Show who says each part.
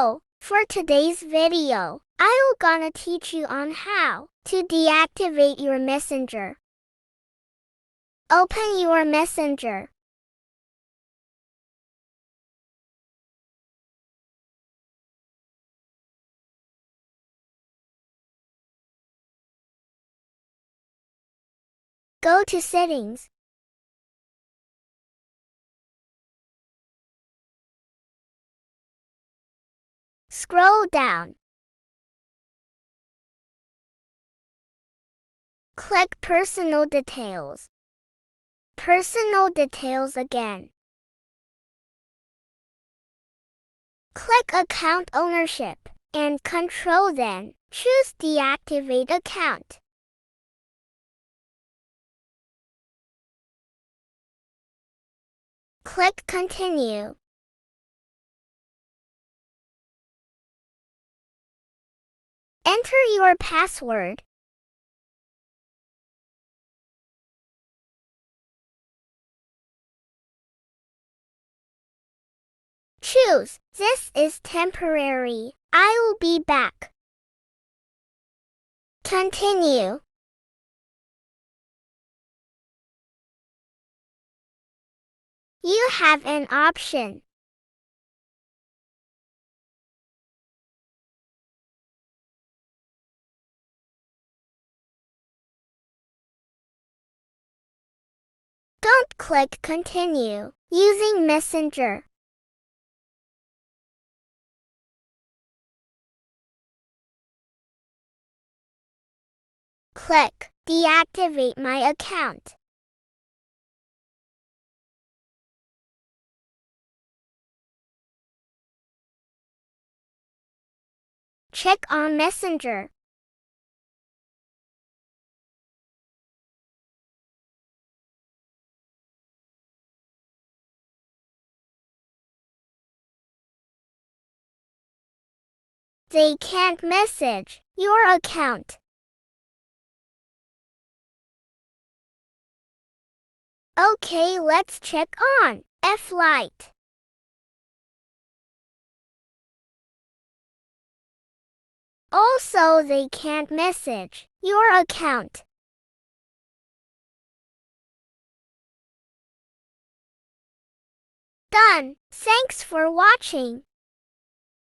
Speaker 1: So, for today's video, I'm gonna teach you on how to deactivate your messenger. Open your messenger. Go to Settings. Scroll down. Click Personal Details. Personal Details again. Click Account Ownership and Control, then choose Deactivate Account. Click Continue. Enter your password. Choose This is temporary. I will be back. Continue. You have an option. Don't click Continue using Messenger. Click Deactivate my account. Check on Messenger. They can't message your account. Okay, let's check on F-Lite. Also, they can't message your account. Done. Thanks for watching.